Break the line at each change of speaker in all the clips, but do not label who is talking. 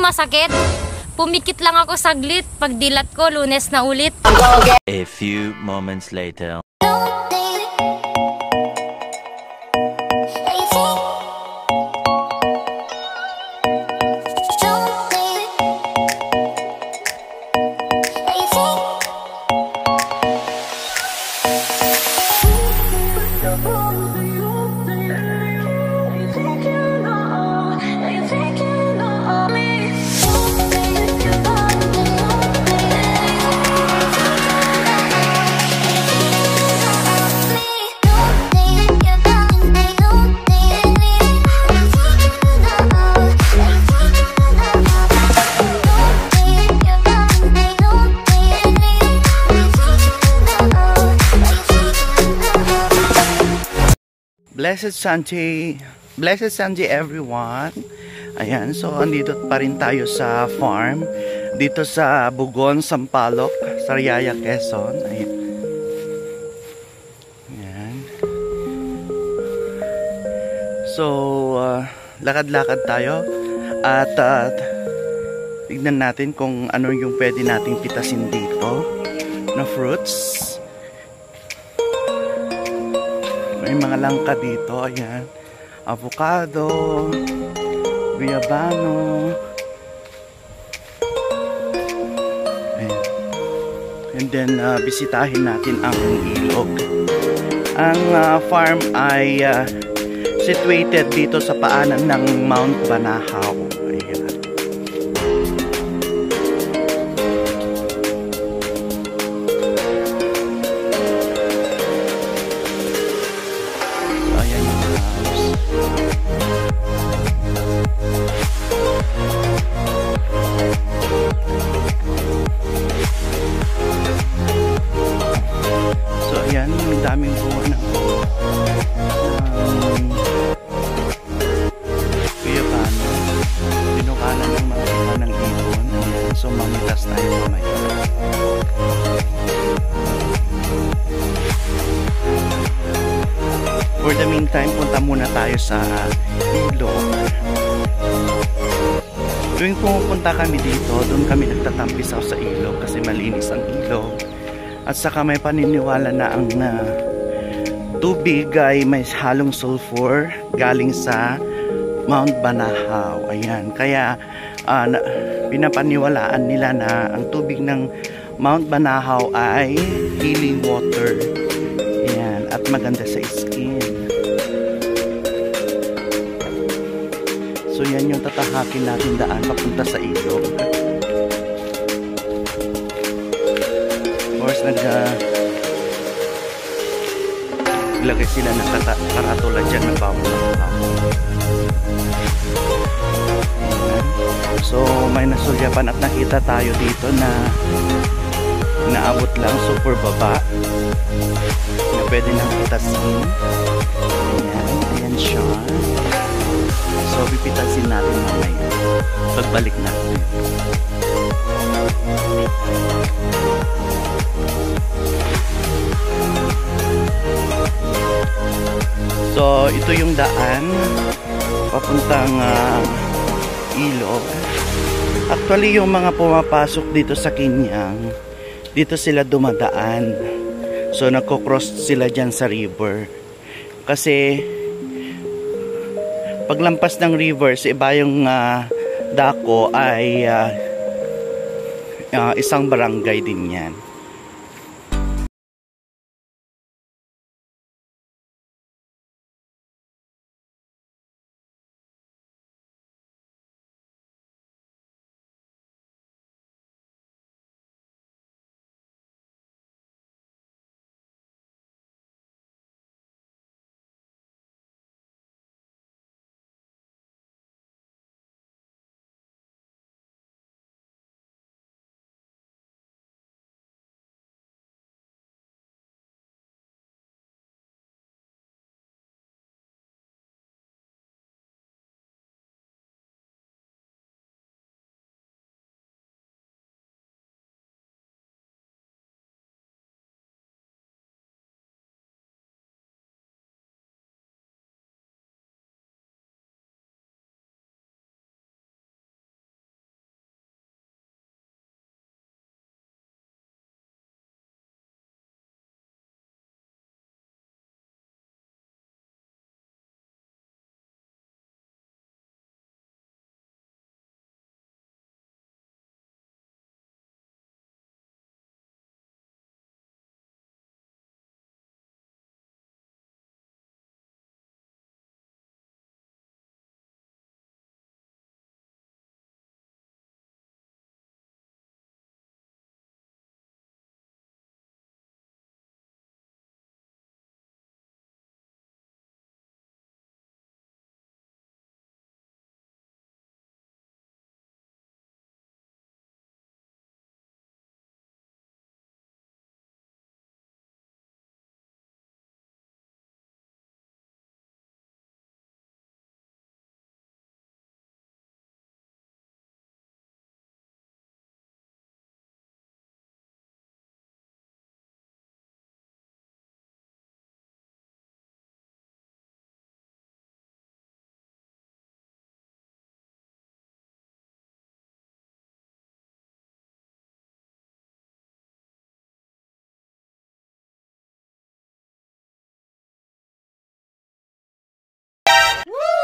masakit? Pumikit lang ako saglit. Pagdilat ko, Lunes na ulit.
A few moments later.
Blessed Sunday everyone. Ayan, so andito pa rin tayo sa farm dito sa Bugon, Sampaloc, Sariaya, Quezon. Ayan. Ayan. So lakad-lakad tayo at tignan natin kung ano yung pwede nating pitasin dito na fruits. May mga langka dito, ayan. Avocado, guayabano. Ayan. And then, bisitahin natin ang ilog. Ang farm ay situated dito sa paanan ng Mount Banahaw. Ayan. Daming buwan ng guyabano. Pinukalan ng mga iba ng ibon. So mamitas tayo mamaya. For the meantime, punta muna tayo sa ilog. Tuwing pumupunta kami dito, doon kami nagtatampisaw sa ilog kasi malinis ang ilog. At saka may paniniwala na ang tubig ay may halong sulfur galing sa Mount Banahaw. Ayan. Kaya pinapaniwalaan nila na ang tubig ng Mount Banahaw ay healing water. Ayan. At maganda sa skin. So yan yung tatahakin natin daan papunta sa ilog. Naglagay sila ng karatula dyan ng bawang ng hapon. So may nasulyapan at nakita tayo dito na naabot lang super baba na pwede nang pitasin. Ayan siya. So pipitasin natin mamaya pagbalik natin. So ito yung daan papuntang ilog. Actually yung mga pumapasok dito sa Kinyang, dito sila dumadaan. So nagko-cross sila dyan sa river. Kasi paglampas ng river sa iba yung dako ay isang barangay din yan.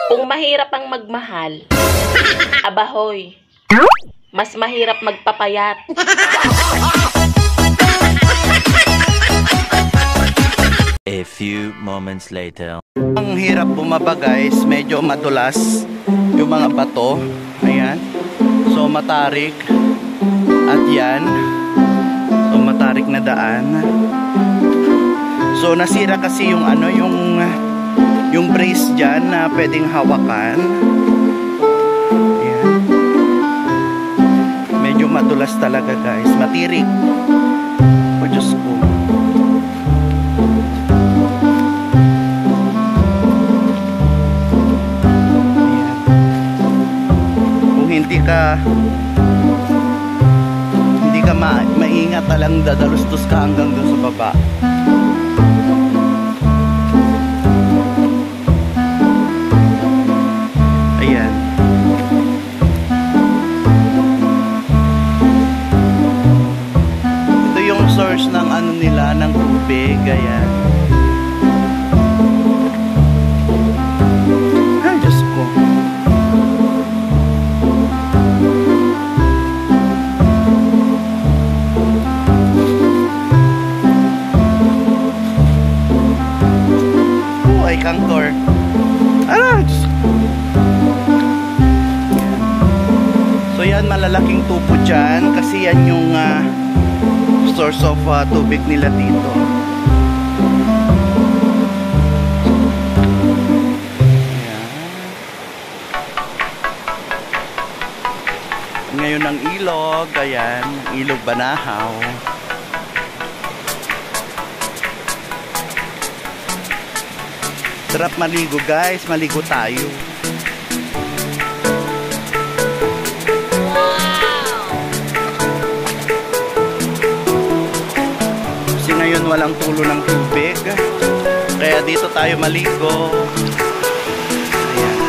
Kung mahirap ang magmahal, abahoy, mas mahirap magpapayat.
A few moments later.
Ang hirap bumaba guys, medyo madulas yung mga bato. Ayan. So matarik. At yan. So matarik na daan. So nasira kasi yung ano, yung brace dyan na pwedeng hawakan. Ayan. Medyo madulas talaga guys. Matirik. O Diyos ko. Hindi ka maingat, talang dadalustos ka hanggang dun sa baba. Ayan. Ito yung source ng ano nila, ng tubig. Ayan. Ay, Diyos ko. Kangkor. Diyos ko. So yan, malalaking tubo dyan kasi yan yung source of tubig nila dito. Ayan. Ngayon ang ilog, ayan, ilog Banahaw. Sarap maligo guys, maligo tayo. Kasi ngayon walang tulo ng tubig, kaya dito tayo maligo. Ayan.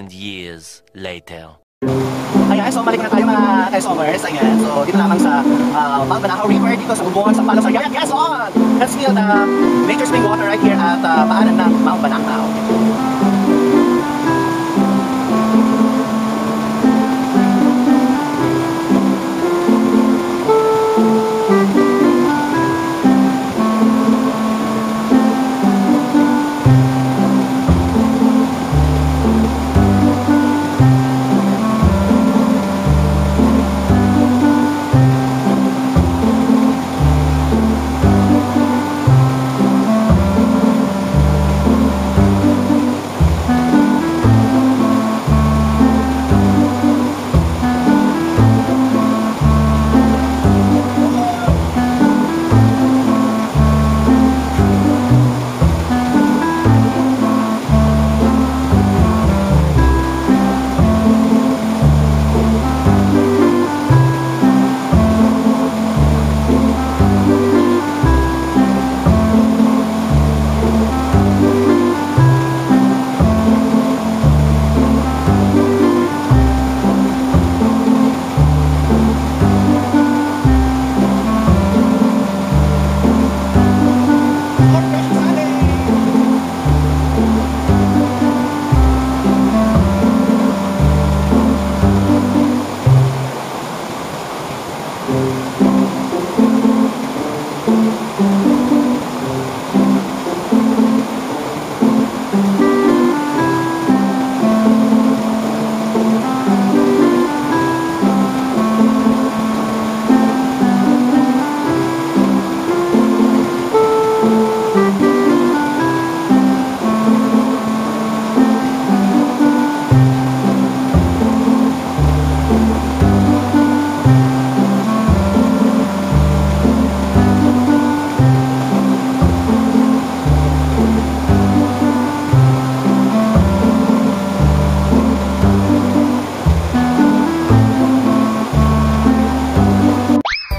Years later.
Ayan, so balik na tayo mga Quezoners. Ayan, so dito lamang sa Mount Banahaw River, dito sa Bubuhan, sa Palos, Sariaya, Quezon. Let's feel the major spring water right here at paanan ng Mount Banahaw.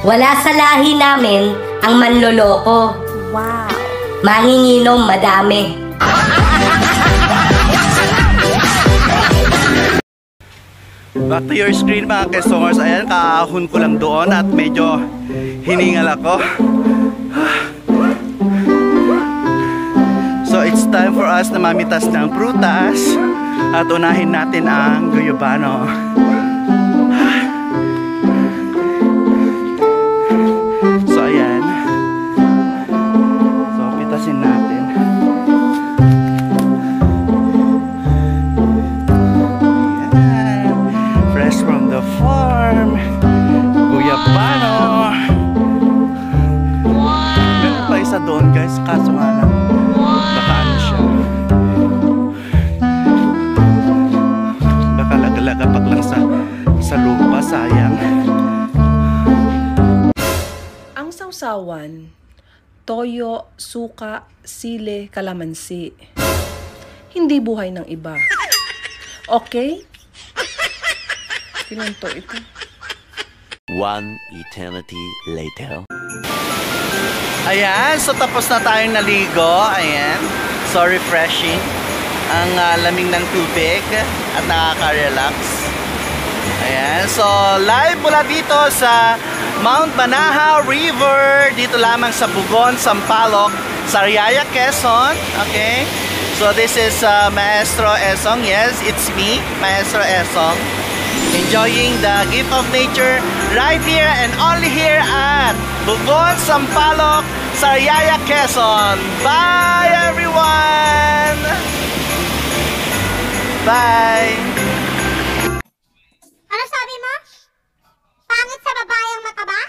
Wala sa lahi namin ang manloloko.
Wow.
Manginginom madami.
Back to your screen mga Quezongers. Ayan, kaahon ko lang doon at medyo hiningal ako. So it's time for us na mamitas ng prutas at unahin natin ang guyabano. So ayan. So pitasin natin. Ayan. Fresh from the farm. Guyabano. Meron pa isa doon guys, kaso nga lang baka ano siya, baka lagalagapag lang sa lupa, sayang.
Ang sawsawan, toyo, suka, sile, kalamansi. Hindi buhay ng iba. Okay? Pinunto ito.
One eternity later.
Ayan, so tapos na tayong naligo. Ayan, so refreshing ang lamig ng tubig at nakaka-relax. Ayan, so live mula dito sa Mount Banahaw River, dito lamang sa Bugon, Sampaloc, Sariaya, Quezon. Okay, so this is Maestro Esong. Yes, it's me, Maestro Esong, enjoying the gift of nature right here and only here at Bugon, Sampaloc, Sariaya, Quezon. Bye everyone! Bye!
Ano sabi mo? Pangit sa babayang mataba?